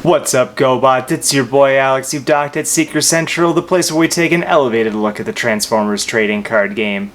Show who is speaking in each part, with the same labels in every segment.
Speaker 1: What's up, GoBot? It's your boy Alex. You've docked at Seeker Sentral, the place where we take an elevated look at the Transformers trading card game.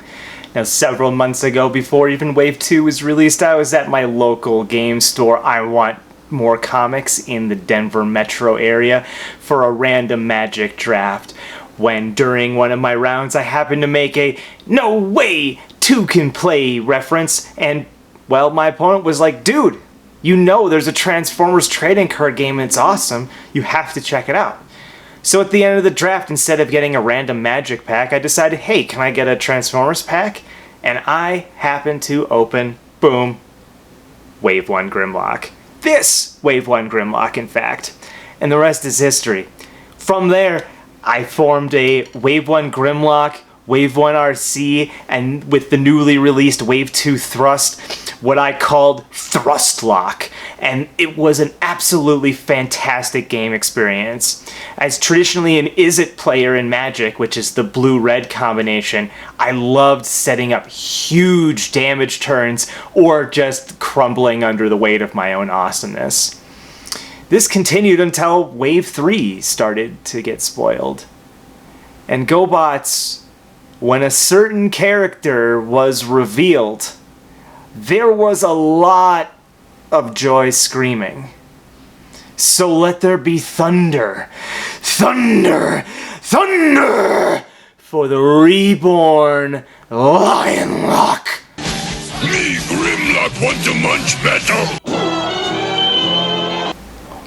Speaker 1: Now, several months ago, before even Wave 2 was released, I was at my local game store, I Want More Comics, in the Denver metro area for a random Magic draft, when during one of my rounds I happened to make a "no way, two can play" reference, and, well, my opponent was like, "Dude, you know there's a Transformers trading card game and it's awesome, you have to check it out." So at the end of the draft, instead of getting a random Magic pack, I decided, hey, can I get a Transformers pack? And I happened to open, boom, Wave 1 Grimlock. This Wave 1 Grimlock, in fact. And the rest is history. From there, I formed a Wave 1 Grimlock, Wave 1 RC, and with the newly released Wave 2 Thrust, what I called Thrust Lock. And it was an absolutely fantastic game experience. As traditionally an Is-It player in Magic, which is the blue-red combination, I loved setting up huge damage turns or just crumbling under the weight of my own awesomeness. This continued until Wave 3 started to get spoiled. And GoBots, when a certain character was revealed, there was a lot of joy screaming. So let there be thunder, thunder, thunder for the reborn Lionlock.
Speaker 2: Me, Grimlock, want to munch better.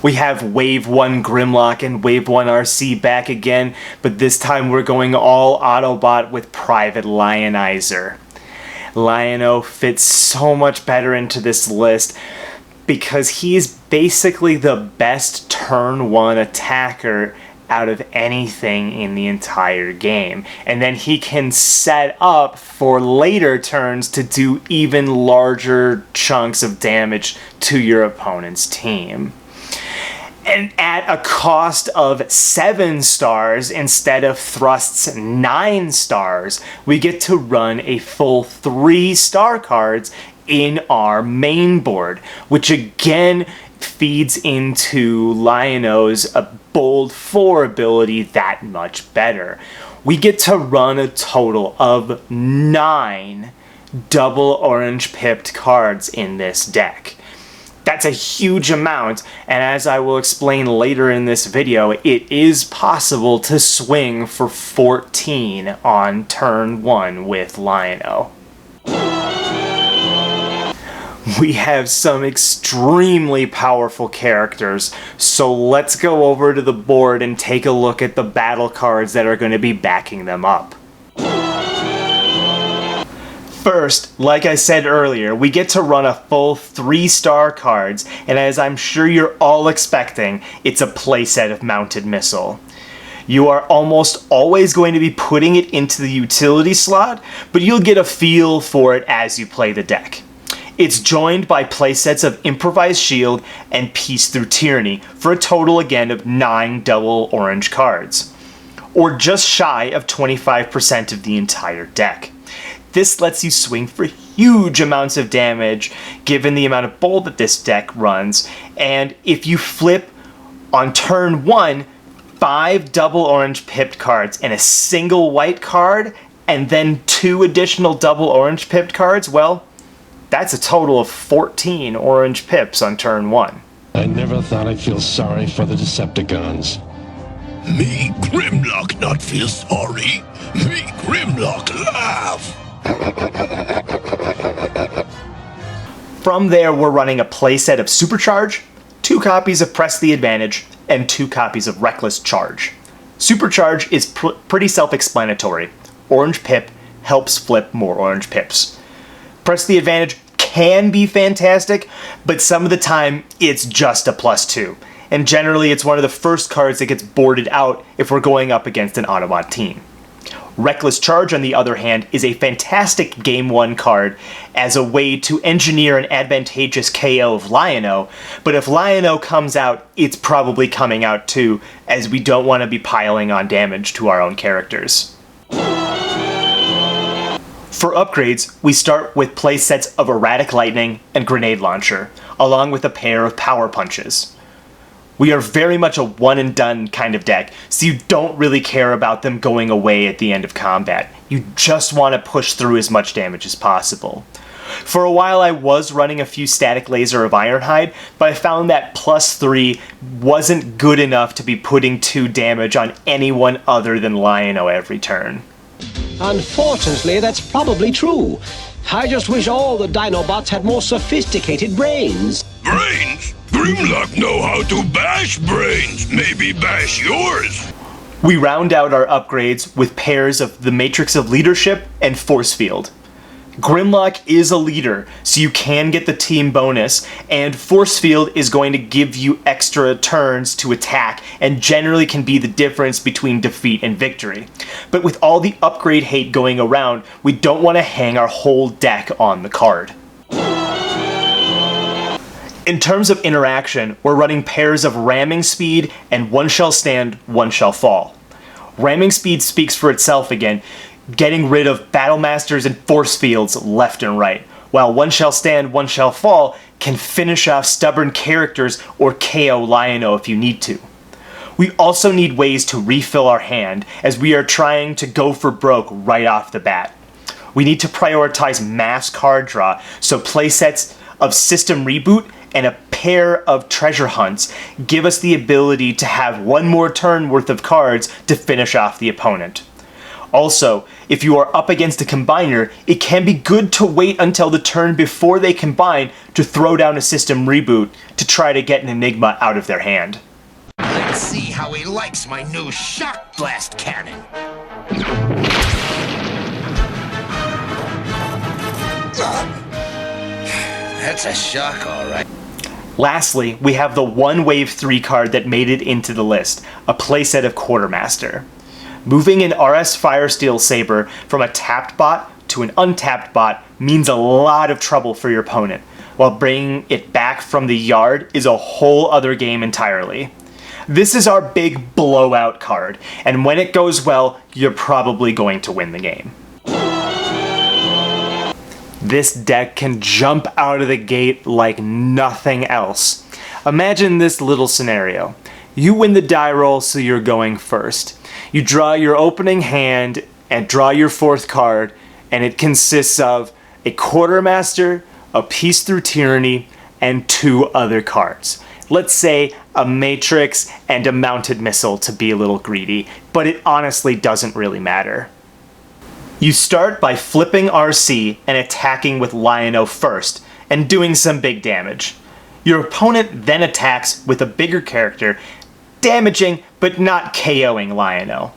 Speaker 1: We have Wave 1 Grimlock and Wave 1 RC back again, but this time we're going all Autobot with Private Lionizer. Lion-O fits so much better into this list because he's basically the best turn 1 attacker out of anything in the entire game. And then he can set up for later turns to do even larger chunks of damage to your opponent's team. And at a cost of 7 stars instead of Thrust's 9 stars, we get to run a full 3 star cards in our main board, which again feeds into Lion-O's Bold 4 ability that much better. We get to run a total of 9 double orange pipped cards in this deck. That's a huge amount, and as I will explain later in this video, it is possible to swing for 14 on turn 1 with Lion-O. We have some extremely powerful characters, so let's go over to the board and take a look at the battle cards that are going to be backing them up. First, like I said earlier, we get to run a full 3 star cards, and as I'm sure you're all expecting, it's a playset of Mounted Missile. You are almost always going to be putting it into the utility slot, but you'll get a feel for it as you play the deck. It's joined by playsets of Improvised Shield and Peace Through Tyranny for a total again of 9 double orange cards, or just shy of 25% of the entire deck. This lets you swing for huge amounts of damage given the amount of bold that this deck runs, and if you flip on turn 1 5 double orange pipped cards and a single white card, and then 2 additional double orange pipped cards, well, that's a total of 14 orange pips on turn 1.
Speaker 3: I never thought I'd feel sorry for the Decepticons.
Speaker 2: Me, Grimlock, not feel sorry. Me, Grimlock, laugh.
Speaker 1: From there, we're running a playset of Supercharge, 2 copies of Press the Advantage, and 2 copies of Reckless Charge. Supercharge is pretty self-explanatory. Orange pip helps flip more orange pips. Press the Advantage can be fantastic, but some of the time it's just a +2. And generally it's one of the first cards that gets boarded out if we're going up against an Autobot team. Reckless Charge, on the other hand, is a fantastic Game 1 card as a way to engineer an advantageous KO of Lion-O, but if Lion-O comes out, it's probably coming out too, as we don't want to be piling on damage to our own characters. For upgrades, we start with playsets of Erratic Lightning and Grenade Launcher, along with a pair of Power Punches. We are very much a one and done kind of deck, so you don't really care about them going away at the end of combat. You just want to push through as much damage as possible. For a while I was running a few Static Laser of Ironhide, but I found that +3 wasn't good enough to be putting 2 damage on anyone other than Lion-O every turn.
Speaker 4: Unfortunately, that's probably true. I just wish all the Dinobots had more sophisticated brains.
Speaker 2: Brains? Grimlock know how to bash brains. Maybe bash yours.
Speaker 1: We round out our upgrades with pairs of the Matrix of Leadership and Force Field. Grimlock is a leader, so you can get the team bonus, and Force Field is going to give you extra turns to attack and generally can be the difference between defeat and victory. But with all the upgrade hate going around, we don't want to hang our whole deck on the card. In terms of interaction, we're running pairs of Ramming Speed and One Shall Stand, One Shall Fall. Ramming Speed speaks for itself again, getting rid of Battle Masters and Force Fields left and right, while One Shall Stand, One Shall Fall can finish off stubborn characters or KO Lion-O if you need to. We also need ways to refill our hand, as we are trying to go for broke right off the bat. We need to prioritize mass card draw, so playsets of System Reboot and a pair of Treasure Hunts give us the ability to have one more turn worth of cards to finish off the opponent. Also, if you are up against a combiner, it can be good to wait until the turn before they combine to throw down a System Reboot to try to get an Enigma out of their hand.
Speaker 5: Let's see how he likes my new Shock Blast Cannon. That's a shock, all right.
Speaker 1: Lastly, we have the one Wave 3 card that made it into the list, a playset of Quartermaster. Moving an RS Firesteel Saber from a tapped bot to an untapped bot means a lot of trouble for your opponent, while bringing it back from the yard is a whole other game entirely. This is our big blowout card, and when it goes well, you're probably going to win the game. This deck can jump out of the gate like nothing else. Imagine this little scenario. You win the die roll, so you're going first. You draw your opening hand and draw your 4th card, and it consists of a Quartermaster, a Peace Through Tyranny, and 2 other cards. Let's say a Matrix and a Mounted Missile to be a little greedy, but it honestly doesn't really matter. You start by flipping RC and attacking with Lion-O first, and doing some big damage. Your opponent then attacks with a bigger character, damaging but not KOing Lion-O.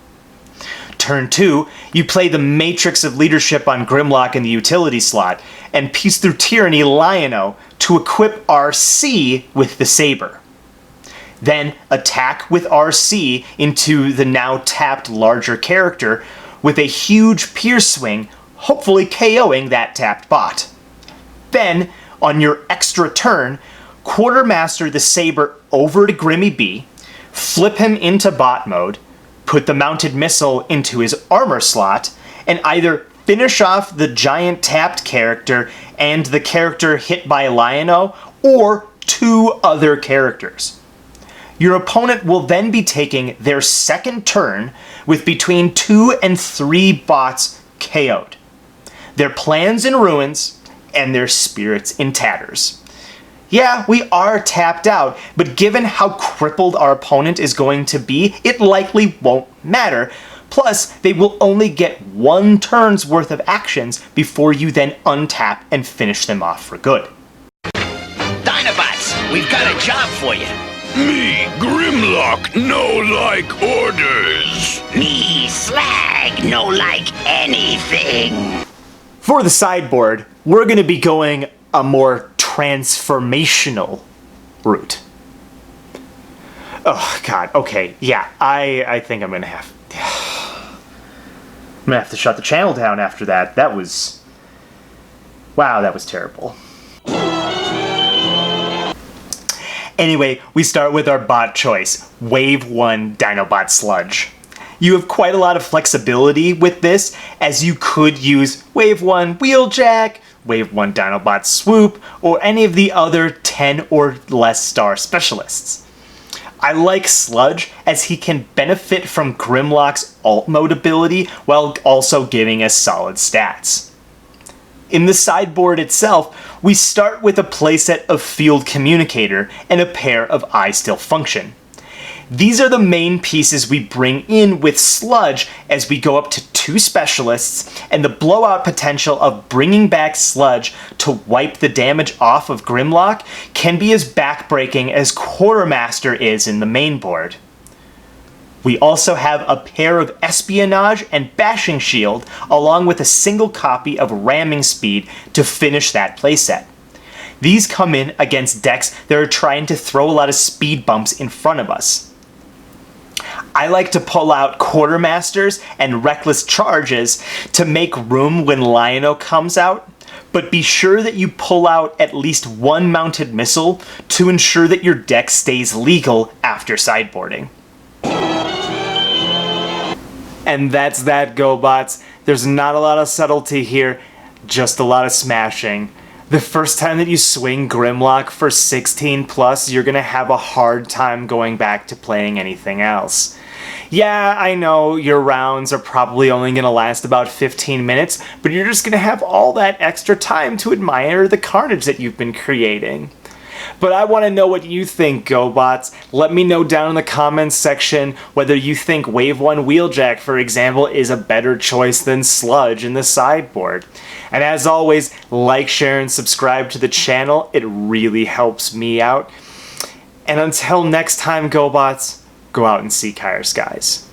Speaker 1: Turn 2, you play the Matrix of Leadership on Grimlock in the utility slot, and Peace Through Tyranny Lion-O to equip RC with the Saber. Then attack with RC into the now tapped larger character with a huge Pierce Swing, hopefully KOing that tapped bot. Then, on your extra turn, Quartermaster the Saber over to Grimmy B, flip him into bot mode, put the Mounted Missile into his armor slot, and either finish off the giant tapped character and the character hit by Lion-O, or 2 other characters. Your opponent will then be taking their second turn with between 2 and 3 bots KO'd, their plans in ruins, and their spirits in tatters. Yeah, we are tapped out, but given how crippled our opponent is going to be, it likely won't matter. Plus, they will only get 1 turn's worth of actions before you then untap and finish them off for good.
Speaker 5: Dinobots, we've got a job for you.
Speaker 2: Me, Grimlock, no like orders.
Speaker 5: Me, Slag, no like anything.
Speaker 1: For the sideboard, we're going to be going a more transformational route. Oh god, okay, yeah, I think I'm gonna have to shut the channel down after that. That was... wow, that was terrible. Anyway, we start with our bot choice, Wave 1 Dinobot Sludge. You have quite a lot of flexibility with this, as you could use Wave 1 Wheeljack, Wave 1 Dinobot Swoop, or any of the other 10 or less star specialists. I like Sludge as he can benefit from Grimlock's alt mode ability while also giving us solid stats. In the sideboard itself, we start with a playset of Field Communicator and a pair of I Still Function. These are the main pieces we bring in with Sludge as we go up to 2 specialists, and the blowout potential of bringing back Sludge to wipe the damage off of Grimlock can be as backbreaking as Quartermaster is in the main board. We also have a pair of Espionage and Bashing Shield, along with a single copy of Ramming Speed to finish that playset. These come in against decks that are trying to throw a lot of speed bumps in front of us. I like to pull out Quartermasters and Reckless Charges to make room when Lionlock comes out, but be sure that you pull out at least 1 mounted missile to ensure that your deck stays legal after sideboarding. And that's that, GoBots. There's not a lot of subtlety here, just a lot of smashing. The first time that you swing Grimlock for 16 plus, you're gonna have a hard time going back to playing anything else. Yeah, I know your rounds are probably only gonna last about 15 minutes, but you're just gonna have all that extra time to admire the carnage that you've been creating. But I want to know what you think, GoBots. Let me know down in the comments section whether you think Wave 1 Wheeljack, for example, is a better choice than Sludge in the sideboard. And as always, like, share, and subscribe to the channel. It really helps me out. And until next time, GoBots, go out and seek higher skies.